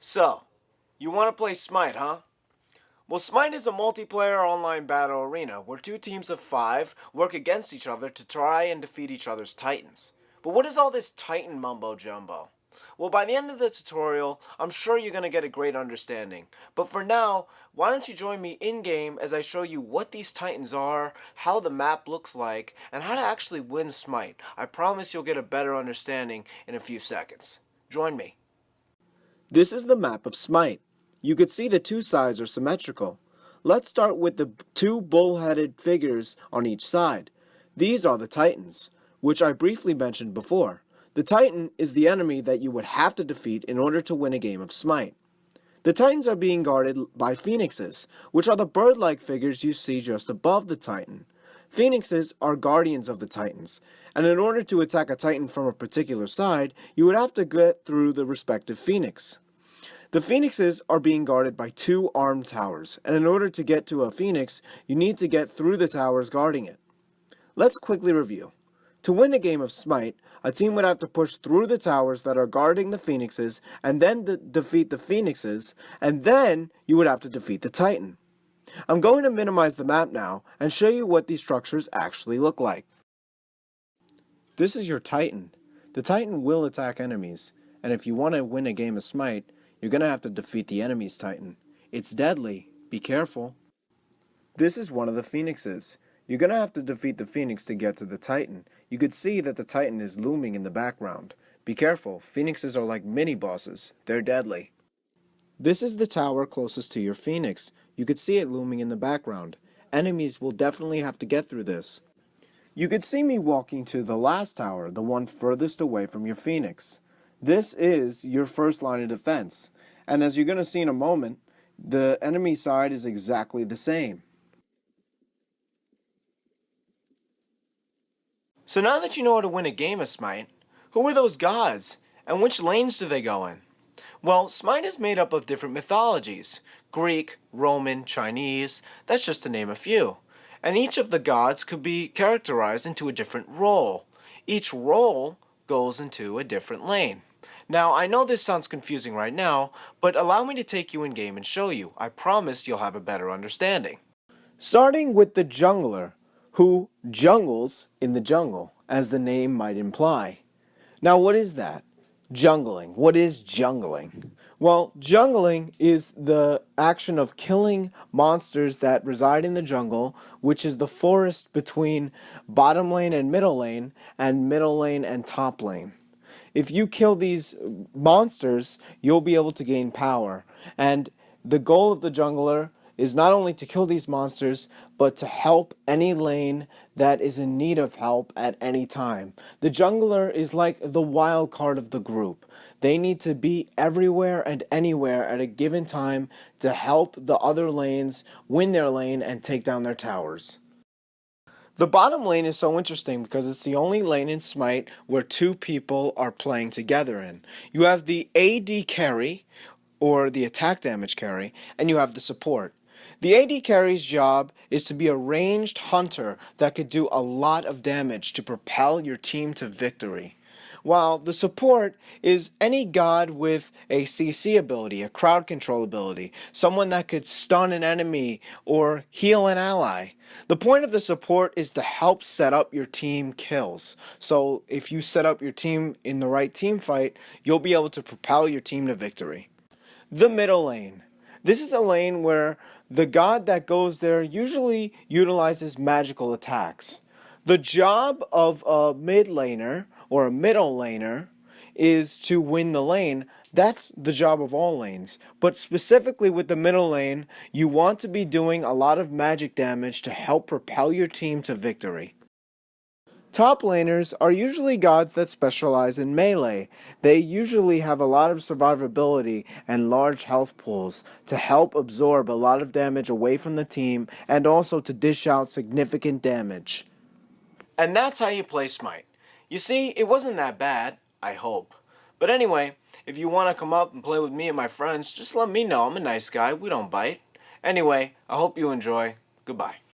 So, you want to play Smite, huh? Well, Smite is a multiplayer online battle arena where two teams of 5 work against each other to try and defeat each other's titans. But what is all this titan mumbo jumbo? Well, by the end of the tutorial, I'm sure you're going to get a great understanding. But for now, why don't you join me in-game as I show you what these titans are, how the map looks like, and how to actually win Smite. I promise you'll get a better understanding in a few seconds. Join me. This is the map of Smite. You could see the two sides are symmetrical. Let's start with the two bull-headed figures on each side. These are the Titans, which I briefly mentioned before. The Titan is the enemy that you would have to defeat in order to win a game of Smite. The Titans are being guarded by Phoenixes, which are the bird-like figures you see just above the Titan. Phoenixes are guardians of the Titans, and in order to attack a Titan from a particular side, you would have to get through the respective Phoenix. The Phoenixes are being guarded by two armed towers, and in order to get to a Phoenix, you need to get through the towers guarding it. Let's quickly review. To win a game of Smite, a team would have to push through the towers that are guarding the Phoenixes, and then defeat the Phoenixes, and then you would have to defeat the Titan. I'm going to minimize the map now, and show you what these structures actually look like. This is your Titan. The Titan will attack enemies, and if you want to win a game of Smite, you're going to have to defeat the enemy's Titan. It's deadly. Be careful. This is one of the Phoenixes. You're going to have to defeat the Phoenix to get to the Titan. You could see that the Titan is looming in the background. Be careful. Phoenixes are like mini-bosses. They're deadly. This is the tower closest to your Phoenix. You could see it looming in the background. Enemies will definitely have to get through this. You could see me walking to the last tower, the one furthest away from your Phoenix. This is your first line of defense. And as you're going to see in a moment, the enemy side is exactly the same. So now that you know how to win a game of Smite, who are those gods? And which lanes do they go in? Well, Smite is made up of different mythologies. Greek, Roman, Chinese, that's just to name a few. And each of the gods could be characterized into a different role. Each role goes into a different lane. Now, I know this sounds confusing right now, but allow me to take you in game and show you. I promise you'll have a better understanding. Starting with the jungler, who jungles in the jungle, as the name might imply. Now, what is that? Jungling. What is jungling? Well, jungling is the action of killing monsters that reside in the jungle, which is the forest between bottom lane and middle lane and top lane. If you kill these monsters, you'll be able to gain power. And the goal of the jungler is not only to kill these monsters, but to help any lane that is in need of help at any time. The jungler is like the wild card of the group. They need to be everywhere and anywhere at a given time to help the other lanes win their lane and take down their towers. The bottom lane is so interesting because it's the only lane in Smite where two people are playing together in. You have the AD carry, or the attack damage carry, and you have the support. The AD carry's job is to be a ranged hunter that could do a lot of damage to propel your team to victory. While the support is any god with a CC ability, a crowd control ability, someone that could stun an enemy or heal an ally. The point of the support is to help set up your team kills. So if you set up your team in the right team fight, you'll be able to propel your team to victory. The middle lane. This is a lane where the god that goes there usually utilizes magical attacks. The job of a mid laner or a middle laner is to win the lane. That's the job of all lanes. But specifically with the middle lane, you want to be doing a lot of magic damage to help propel your team to victory. Top laners are usually gods that specialize in melee. They usually have a lot of survivability and large health pools to help absorb a lot of damage away from the team and also to dish out significant damage. And that's how you play Smite. You see, it wasn't that bad, I hope. But anyway, if you want to come up and play with me and my friends, just let me know. I'm a nice guy. We don't bite. Anyway, I hope you enjoy. Goodbye.